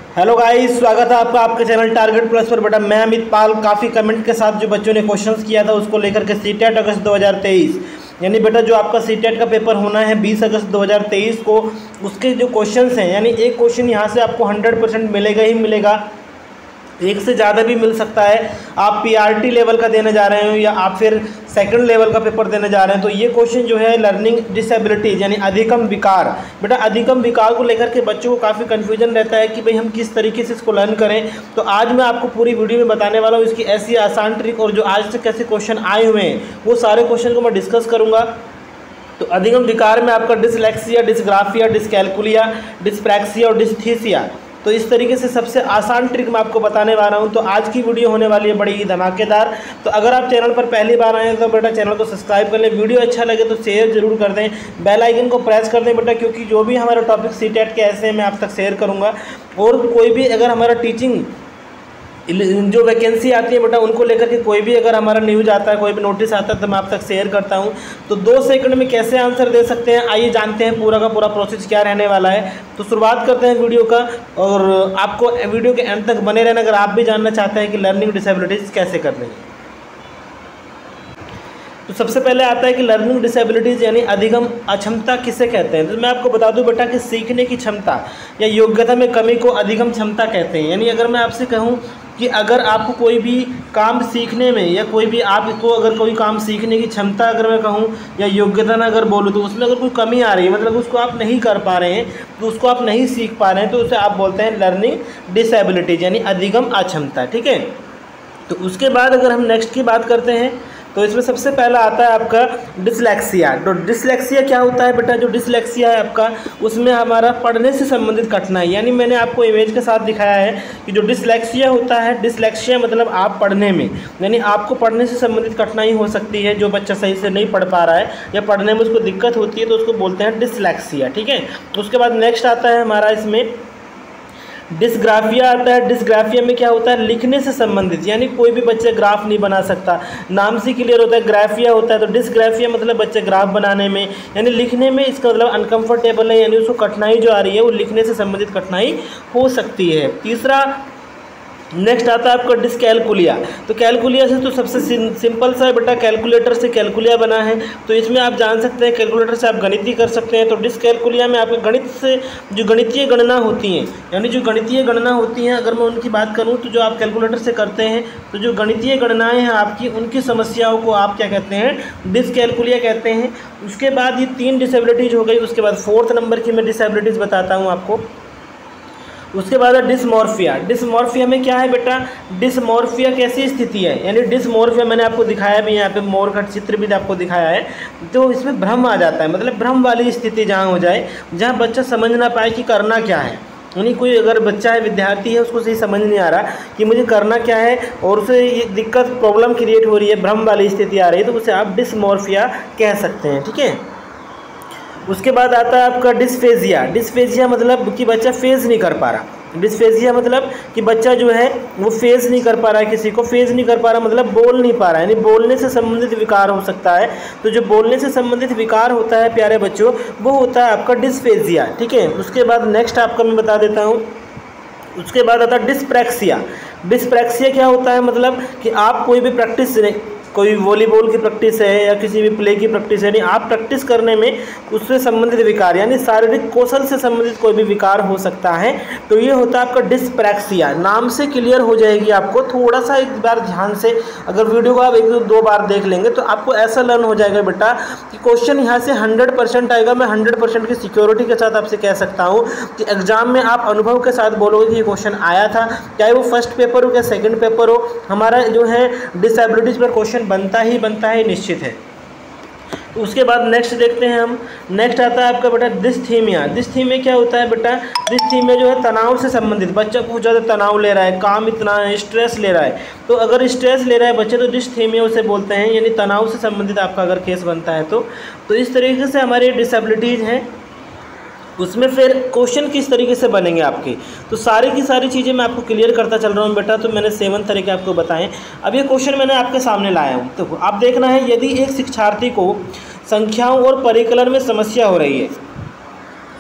Hello guys, स्वागत है आपका आपके चैनल टारगेट प्लस पर। बेटा मैं अमित पाल। काफ़ी कमेंट के साथ जो बच्चों ने क्वेश्चंस किया था उसको लेकर के सीटेट अगस्त 2023 यानी बेटा जो आपका सीटेट का पेपर होना है 20 अगस्त 2023 को, उसके जो क्वेश्चंस हैं यानी एक क्वेश्चन यहाँ से आपको 100% मिलेगा ही मिलेगा, एक से ज़्यादा भी मिल सकता है। आप पीआरटी लेवल का देने जा रहे हो या आप फिर सेकंड लेवल का पेपर देने जा रहे हैं, तो ये क्वेश्चन जो है लर्निंग डिसेबिलिटीज़ यानी अधिगम विकार। बेटा अधिगम विकार को लेकर के बच्चों को काफ़ी कन्फ्यूजन रहता है कि भाई हम किस तरीके से इसको लर्न करें। तो आज मैं आपको पूरी वीडियो में बताने वाला हूँ इसकी ऐसी आसान ट्रिक, और जो आज तक कैसे क्वेश्चन आए हुए हैं वो सारे क्वेश्चन को मैं डिस्कस करूँगा। तो अधिगम विकार में आपका डिसलेक्सिया, डिसग्राफिया, डिसकैलकुलिया, डिस्प्रैक्सिया और डिस्थीसिया, तो इस तरीके से सबसे आसान ट्रिक मैं आपको बताने वाला हूं। तो आज की वीडियो होने वाली है बड़ी ही धमाकेदार। तो अगर आप चैनल पर पहली बार आए हैं तो बेटा चैनल को सब्सक्राइब कर लें, वीडियो अच्छा लगे तो शेयर जरूर कर दें, बेल आइकन को प्रेस कर दें बेटा, क्योंकि जो भी हमारा टॉपिक सीटेट के ऐसे मैं आप तक शेयर करूँगा। और कोई भी अगर हमारा टीचिंग जो वैकेंसी आती है बेटा उनको लेकर के कोई भी अगर हमारा न्यूज़ आता है, कोई भी नोटिस आता है तो मैं आप तक शेयर करता हूं। तो 2 सेकंड में कैसे आंसर दे सकते हैं, आइए जानते हैं पूरा का पूरा प्रोसेस क्या रहने वाला है। तो शुरुआत करते हैं वीडियो का, और आपको वीडियो के एंड तक बने रहना अगर आप भी जानना चाहते हैं कि लर्निंग डिसेबिलिटीज़ कैसे करनी है। तो सबसे पहले आता है कि लर्निंग डिसेबिलिटीज़ यानी अधिगम अक्षमता किसे कहते हैं। तो मैं आपको बता दूं बेटा कि सीखने की क्षमता या योग्यता में कमी को अधिगम क्षमता कहते हैं। यानी अगर मैं आपसे कहूं कि अगर आपको कोई भी काम सीखने में या कोई भी आपको अगर कोई काम सीखने की क्षमता अगर मैं कहूं या योग्यता में अगर बोलूं तो उसमें अगर कोई कमी आ रही है, मतलब उसको आप नहीं कर पा रहे हैं, तो उसको आप नहीं सीख पा रहे हैं, तो उसे आप बोलते हैं लर्निंग डिसेबिलिटीज़ यानी अधिगम अक्षमता। ठीक है। तो उसके बाद अगर हम नेक्स्ट की बात करते हैं तो इसमें सबसे पहला आता है आपका डिसलेक्सिया। तो डिसलेक्सिया क्या होता है बेटा, जो डिसलेक्सिया है आपका उसमें हमारा पढ़ने से संबंधित कठिनाई, यानी मैंने आपको इमेज के साथ दिखाया है कि जो डिसलेक्सिया होता है, डिसलेक्सिया मतलब आप पढ़ने में यानी आपको पढ़ने से संबंधित कठिनाई हो सकती है। जो बच्चा सही से नहीं पढ़ पा रहा है या पढ़ने में उसको दिक्कत होती है तो उसको बोलते हैं डिसलेक्सिया। ठीक है। उसके बाद नेक्स्ट आता है हमारा इसमें डिसग्राफिया आता है। डिसग्राफिया में क्या होता है, लिखने से संबंधित, यानी कोई भी बच्चे ग्राफ नहीं बना सकता, नाम से क्लियर होता है, ग्राफिया होता है। तो डिसग्राफिया मतलब बच्चे ग्राफ बनाने में यानी लिखने में इसका मतलब अनकंफर्टेबल है, यानी उसको कठिनाई जो आ रही है वो लिखने से संबंधित कठिनाई हो सकती है। तीसरा नेक्स्ट आता है आपका डिसकैलकुलिया। तो कैलकुलिया से तो सबसे सिंपल सा है बेटा, कैलकुलेटर से कैलकुलिया बना है, तो इसमें आप जान सकते हैं कैलकुलेटर से आप गणित ही कर सकते हैं। तो डिसकैलकुलिया में आपके गणित से जो गणितीय गणना होती हैं, यानी जो गणितीय गणना होती हैं अगर मैं उनकी बात करूं तो जो आप कैलकुलेटर से करते हैं तो जो गणितीय गणनाएँ हैं आपकी, उनकी समस्याओं को आप क्या कहते हैं, डिसकैलकुलिया कहते हैं। उसके बाद ये 3 डिसेबिलिटीज़ हो गई। उसके बाद 4th नंबर की मैं डिसेबिलिटीज़ बताता हूँ आपको। उसके बाद है डिसमॉर्फिया। डिसमॉर्फिया में क्या है बेटा, डिसमॉर्फिया कैसी स्थिति है, यानी डिसमॉर्फिया मैंने आपको दिखाया भी, यहाँ पे मोर का चित्र भी आपको दिखाया है। तो इसमें भ्रम आ जाता है, मतलब भ्रम वाली स्थिति जहाँ हो जाए, जहाँ बच्चा समझ ना पाए कि करना क्या है। यानी कोई अगर बच्चा है, विद्यार्थी है, उसको सही समझ नहीं आ रहा कि मुझे करना क्या है और उसे ये दिक्कत प्रॉब्लम क्रिएट हो रही है, भ्रम वाली स्थिति आ रही है, तो उसे आप डिसमॉर्फिया कह सकते हैं। ठीक है। उसके बाद आता है आपका डिस्फेजिया। डिस्फेजिया मतलब कि बच्चा फेज नहीं कर पा रहा। डिस्फेजिया मतलब कि बच्चा जो है वो फेज नहीं कर पा रहा है, किसी को फेज नहीं कर पा रहा मतलब बोल नहीं पा रहा है, यानी बोलने से संबंधित विकार हो सकता है। तो जो बोलने से संबंधित विकार होता है प्यारे बच्चों, वो होता है आपका डिस्फेजिया। ठीक है। उसके बाद नेक्स्ट आपका मैं बता देता हूँ। उसके बाद आता है डिस्प्रैक्सिया। डिस्प्रैक्सिया क्या होता है, मतलब कि आप कोई भी प्रैक्टिस, कोई वॉलीबॉल की प्रैक्टिस है या किसी भी प्ले की प्रैक्टिस है, नहीं आप प्रैक्टिस करने में उससे संबंधित विकार यानी शारीरिक कौशल से संबंधित कोई भी विकार हो सकता है, तो ये होता है आपका डिस्प्रैक्सिया। नाम से क्लियर हो जाएगी आपको, थोड़ा सा एक बार ध्यान से अगर वीडियो को आप 1-2 बार देख लेंगे तो आपको ऐसा लर्न हो जाएगा बेटा कि क्वेश्चन यहाँ से 100% आएगा। मैं 100% की सिक्योरिटी के साथ आपसे कह सकता हूँ कि एग्जाम में आप अनुभव के साथ बोलोगे कि ये क्वेश्चन आया था, चाहे वो फर्स्ट पेपर हो या सेकेंड पेपर हो, हमारा जो है डिसेबिलिटीज़ पर क्वेश्चन बनता ही निश्चित है। तो उसके बाद नेक्स्ट देखते हैं हम। नेक्स्ट आता है आपका बेटा डिस्थीमिया। डिस्थीमिया क्या होता है बेटा, डिस्थीमिया जो है तनाव से संबंधित, बच्चा बहुत ज़्यादा तनाव ले रहा है, काम इतना है, स्ट्रेस ले रहा है, तो अगर स्ट्रेस ले रहा है बच्चे तो डिस्थीमिया उसे बोलते हैं, यानी तनाव से संबंधित आपका अगर केस बनता है तो इस तरीके से हमारी डिसेबिलिटीज़ हैं। उसमें फिर क्वेश्चन किस तरीके से बनेंगे आपके, तो सारी की सारी चीज़ें मैं आपको क्लियर करता चल रहा हूँ बेटा। तो मैंने 7 तरीके आपको बताएं। अब ये क्वेश्चन मैंने आपके सामने लाया हूँ, तो आप देखना है, यदि एक शिक्षार्थी को संख्याओं और परिकलन में समस्या हो रही है,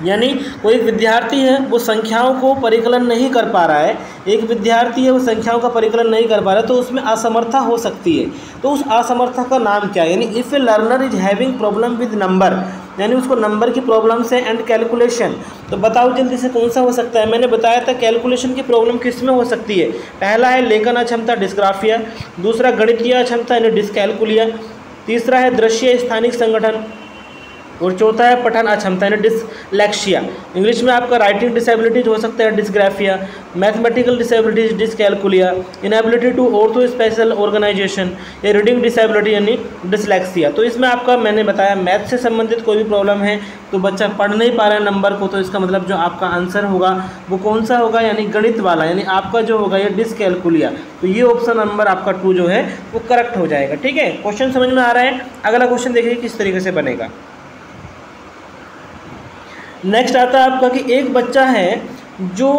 यानी कोई विद्यार्थी है वो संख्याओं को परिकलन नहीं कर पा रहा है, एक विद्यार्थी है वो संख्याओं का परिकलन नहीं कर पा रहा है, तो उसमें असमर्थता हो सकती है। तो उस असमर्थता का नाम क्या है? यानी if A learner is having problem with number, यानी उसको नंबर की प्रॉब्लम से एंड कैलकुलेशन। तो बताओ जल्दी से कौन सा हो सकता है? मैंने बताया था कैलकुलेशन की प्रॉब्लम किस में हो सकती है। पहला है लेखन अक्षमता डिस्ग्राफिया, दूसरा गणितीय अक्षमता यानी डिस्कैलकुलिया, तीसरा है दृश्य स्थानिक संगठन, और चौथा है पठन अक्षमता यानी डिसलेक्सिया। इंग्लिश में आपका राइटिंग डिसेबिलिटीज हो सकता है dysgraphia, mathematical disabilities dyscalculia, inability to ortho spatial organisation या रीडिंग डिसेबिलिटी यानी डिसलेक्सिया। तो इसमें आपका मैंने बताया मैथ से संबंधित कोई भी प्रॉब्लम है तो बच्चा पढ़ नहीं पा रहा है नंबर को, तो इसका मतलब जो आपका आंसर होगा वो कौन सा होगा? यानी गणित वाला, यानी आपका जो होगा ये डिसकैलकुलिया। तो ये ऑप्शन नंबर आपका 2 जो है वो करेक्ट हो जाएगा। ठीक है, क्वेश्चन समझ में आ रहा है? अगला क्वेश्चन देखिए किस तरीके से बनेगा। नेक्स्ट आता है आपका कि एक बच्चा है जो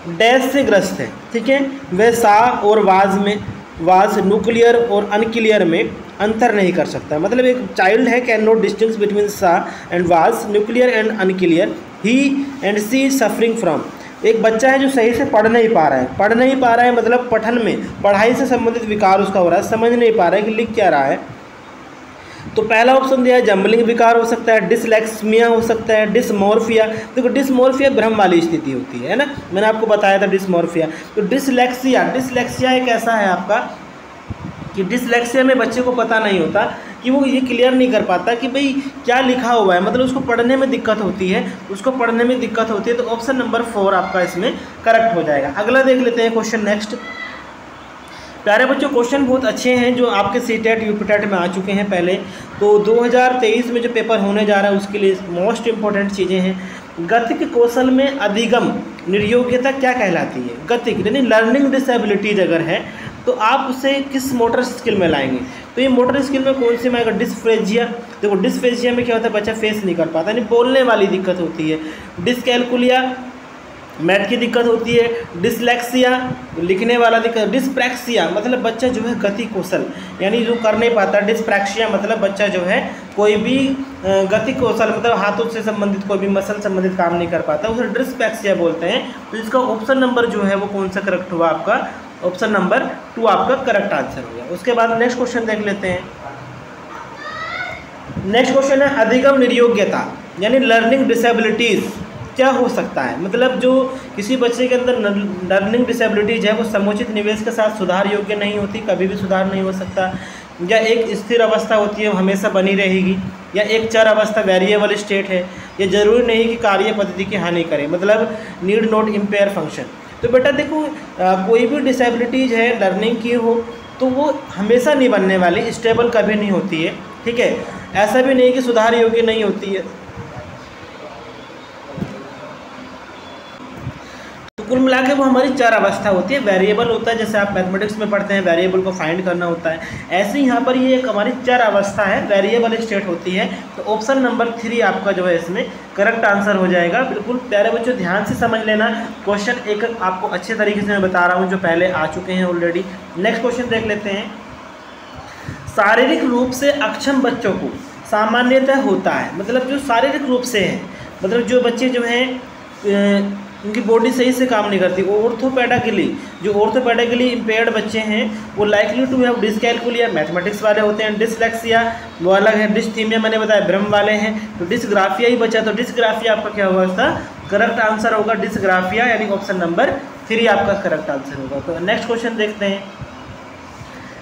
डैश से ग्रस्त है, ठीक है, वह सा और वाज न्यूक्लियर और अनक्लियर में अंतर नहीं कर सकता। मतलब एक चाइल्ड है can not distinguish between saw and was, nuclear and unclear, he and she is suffering from. एक बच्चा है जो सही से पढ़ नहीं पा रहा है, मतलब पठन में पढ़ाई से संबंधित विकार उसका हो रहा है, समझ नहीं पा रहा है कि लिख क्या रहा है। तो पहला ऑप्शन दिया है जम्बलिंग विकार हो सकता है, डिसलेक्सिया हो सकता है, डिसमोर्फिया। देखो डिसमोर्फिया भ्रम वाली स्थिति होती है ना, मैंने आपको बताया था डिसमोर्फिया। तो डिसलेक्सिया एक ऐसा है आपका कि डिसलेक्सिया में बच्चे को पता नहीं होता कि वो ये क्लियर नहीं कर पाता कि भाई क्या लिखा हुआ है, मतलब उसको पढ़ने में दिक्कत होती है, तो ऑप्शन नंबर 4 आपका इसमें करेक्ट हो जाएगा। अगला देख लेते हैं क्वेश्चन नेक्स्ट। प्यारे बच्चों क्वेश्चन बहुत अच्छे हैं जो आपके सीटेट यूपीटेट में आ चुके हैं पहले। तो 2023 में जो पेपर होने जा रहा है उसके लिए मोस्ट इंपॉर्टेंट चीज़ें हैं। गतिक कौशल में अधिगम निर्योग्यता क्या कहलाती है? गतिक यानी लर्निंग डिसेबिलिटीज अगर है तो आप उसे किस मोटर स्किल में लाएंगे? तो ये मोटर स्किल में कौन सी में आएगा? डिस्फ्रेजिया। देखो डिस्फ्रेजिया में क्या होता है, बच्चा फेस नहीं कर पाता, यानी बोलने वाली दिक्कत होती है। डिसकैलकुलिया मैथ की दिक्कत होती है। डिसलेक्सिया लिखने वाला दिक्कत। डिस्प्रैक्सिया मतलब बच्चा जो है गति कौशल यानी जो कर नहीं पाता। डिस्प्रैक्सिया मतलब बच्चा जो है कोई भी गति कौशल मतलब हाथों से संबंधित कोई भी मसल संबंधित काम नहीं कर पाता, उसे डिस्प्रैक्सिया बोलते हैं। तो इसका ऑप्शन नंबर जो है वो कौन सा करेक्ट हुआ आपका? ऑप्शन नंबर 2 आपका करेक्ट आंसर हो गया। उसके बाद नेक्स्ट क्वेश्चन देख लेते हैं। नेक्स्ट क्वेश्चन है अधिगम निर्योग्यता यानी लर्निंग डिसेबिलिटीज़ क्या हो सकता है? मतलब जो किसी बच्चे के अंदर लर्निंग डिसेबिलिटीज है वो समुचित निवेश के साथ सुधार योग्य नहीं होती, कभी भी सुधार नहीं हो सकता, या एक स्थिर अवस्था होती है वो हमेशा बनी रहेगी, या एक चर अवस्था वेरिएबल स्टेट है, ये जरूरी नहीं कि कार्य पद्धति की हानि करे, मतलब नीड नॉट इम्पेयर फंक्शन। तो बेटा देखो कोई भी डिसेबिलिटीज है लर्निंग की हो तो वो हमेशा नहीं बनने वाली, स्टेबल कभी नहीं होती है, ठीक है। ऐसा भी नहीं कि सुधार योग्य नहीं होती है। तो कुल मिला के वो हमारी चर अवस्था होती है, वेरिएबल होता है, जैसे आप मैथमेटिक्स में पढ़ते हैं वेरिएबल को फाइंड करना होता है, ऐसे ही यहाँ पर ये एक हमारी चर अवस्था है, वेरिएबल स्टेट होती है। तो ऑप्शन नंबर 3 आपका जो है इसमें करेक्ट आंसर हो जाएगा। बिल्कुल प्यारे बच्चों ध्यान से समझ लेना, क्वेश्चन एक आपको अच्छे तरीके से मैं बता रहा हूँ जो पहले आ चुके हैं ऑलरेडी। नेक्स्ट क्वेश्चन देख लेते हैं। शारीरिक रूप से अक्षम बच्चों को सामान्यतः होता है, मतलब जो शारीरिक रूप से हैं, मतलब जो बच्चे जो हैं उनकी बॉडी सही से काम नहीं करती, ऑर्थोपेडागिली जो ऑर्थोपेडागिली इम्पेयर्ड बच्चे हैं वो likely to have dyscalculia mathematics वाले होते हैं। डिसलेक्सिया वो अलग है, डिसथीमिया मैंने बताया भ्रम वाले हैं। तो डिसग्राफिया ही बचा, तो डिसग्राफिया आपका क्या होगा, इसका करेक्ट आंसर होगा डिसग्राफिया, यानी ऑप्शन नंबर 3 आपका करेक्ट आंसर होगा। तो नेक्स्ट क्वेश्चन देखते हैं।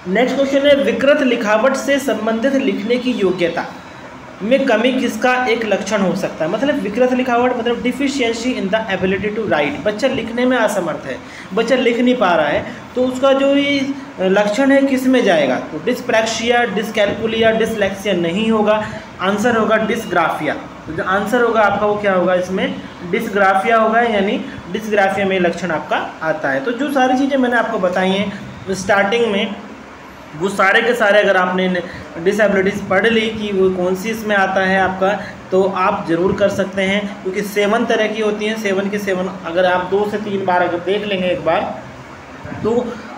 नेक्स्ट क्वेश्चन है विकृत लिखावट से संबंधित लिखने की योग्यता में कमी किसका एक लक्षण हो सकता है। मतलब विकृत लिखावट मतलब deficiency in the ability to write, बच्चा लिखने में असमर्थ है, बच्चा लिख नहीं पा रहा है, तो उसका जो ये लक्षण है किस में जाएगा, तो डिस्प्रैक्सिया, डिसकैलकुलिया, डिसलेक्सिया नहीं होगा, आंसर होगा डिसग्राफिया। तो जो आंसर होगा आपका वो क्या होगा, इसमें डिसग्राफिया होगा, यानी डिसग्राफिया में लक्षण आपका आता है। तो जो सारी चीज़ें मैंने आपको बताई हैं स्टार्टिंग में, वो सारे के सारे अगर आपने डिसेबिलिटीज़ पढ़ ली कि वो कौन सी इसमें आता है आपका, तो आप ज़रूर कर सकते हैं, क्योंकि 7 तरह की होती हैं। 7 के 7 अगर आप 2 से 3 बार अगर देख लेंगे एक बार तो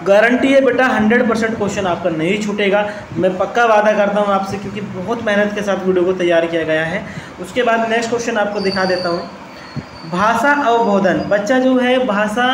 गारंटी है बेटा 100% क्वेश्चन आपका नहीं छूटेगा, मैं पक्का वादा करता हूँ आपसे, क्योंकि बहुत मेहनत के साथ वीडियो को तैयार किया गया है। उसके बाद नेक्स्ट क्वेश्चन आपको दिखा देता हूँ। भाषा अवबोधन, बच्चा जो है भाषा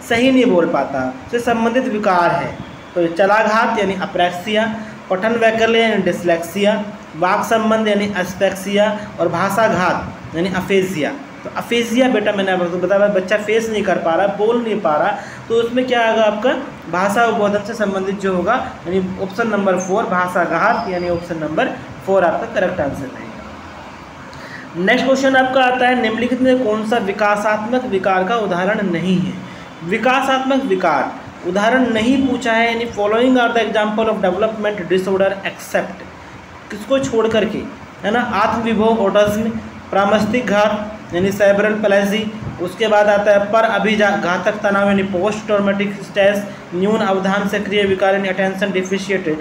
सही नहीं बोल पाता, उससे संबंधित विकार है। तो चलाघात यानी अप्रैक्सिया, पठन वैकल्य यानी डिसलेक्सिया, वाक संबंध यानी एस्पेक्सिया, और भाषाघात यानी अफेजिया। तो अफेजिया बेटा मैंने आपको बताया, बच्चा फेस नहीं कर पा रहा, बोल नहीं पा रहा, तो उसमें क्या होगा आपका भाषा अवबोधन से संबंधित जो होगा, यानी ऑप्शन नंबर 4 भाषाघात, यानी ऑप्शन नंबर 4 आपका करेक्ट आंसर रहेगा। नेक्स्ट क्वेश्चन आपका आता है, निम्नलिखित में कौन सा विकासात्मक विकार का उदाहरण नहीं है। विकासात्मक विकार उदाहरण नहीं पूछा है, यानी following are the example of development disorder except, किसको छोड़ करके, है ना, आत्मविभव ऑटिज्म, प्रामस्तिक घात यानी सेरेब्रल पैलेसी, उसके बाद आता है पर अभिघातक तनाव यानी पोस्ट ट्रॉमेटिक स्ट्रेस, न्यून अवधान सक्रिय विकार यानी attention deficit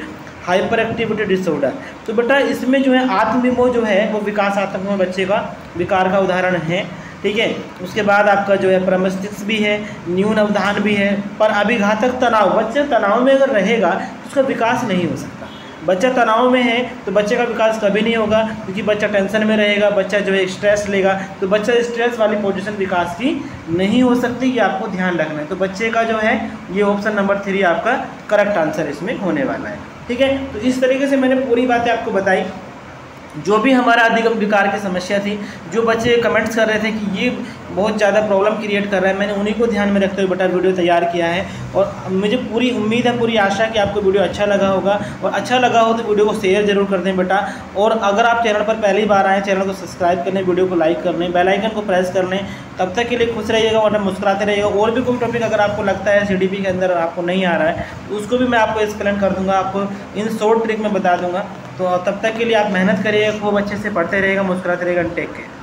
hyper activity disorder. तो बेटा इसमें जो है आत्मविभव जो है वो विकासात्मक में बच्चे का विकार का उदाहरण है, ठीक है। उसके बाद आपका जो है प्रमस्तिष्क भी है, न्यून अवधान भी है, पर अभिघातक तनाव, बच्चे तनाव में अगर रहेगा तो उसका विकास नहीं हो सकता। बच्चा तनाव में है तो बच्चे का विकास कभी नहीं होगा, क्योंकि बच्चा टेंशन में रहेगा, बच्चा जो है स्ट्रेस लेगा, तो बच्चा स्ट्रेस वाली पोजीशन विकास की नहीं हो सकती, ये आपको ध्यान रखना है। तो बच्चे का जो है ये ऑप्शन नंबर 3 आपका करेक्ट आंसर इसमें होने वाला है, ठीक है। तो इस तरीके से मैंने पूरी बातें आपको बताई, जो भी हमारा अधिगम विकार की समस्या थी, जो बच्चे कमेंट्स कर रहे थे कि ये बहुत ज़्यादा प्रॉब्लम क्रिएट कर रहा है, मैंने उन्हीं को ध्यान में रखते हुए बेटा वीडियो तैयार किया है। और मुझे पूरी उम्मीद है, पूरी आशा कि आपको वीडियो अच्छा लगा होगा, और अच्छा लगा हो तो वीडियो को शेयर जरूर कर दें बेटा। और अगर आप चैनल पर पहली बार आएँ, चैनल को सब्सक्राइब कर लें, वीडियो को लाइक कर लें, बेल आइकन को प्रेस कर लें। तब तक के लिए खुश रहिएगा और मुस्कुराते रहिएगा। और भी कोई टॉपिक अगर आपको लगता है CDP के अंदर आपको नहीं आ रहा है, तो उसको भी मैं आपको एक्सप्लेन कर दूँगा, आपको इन शॉर्ट ट्रिक में बता दूँगा। तो तब तक के लिए आप मेहनत करिएगा, खूब अच्छे से पढ़ते रहिएगा, मुस्कुराते रहिएगा। Take care.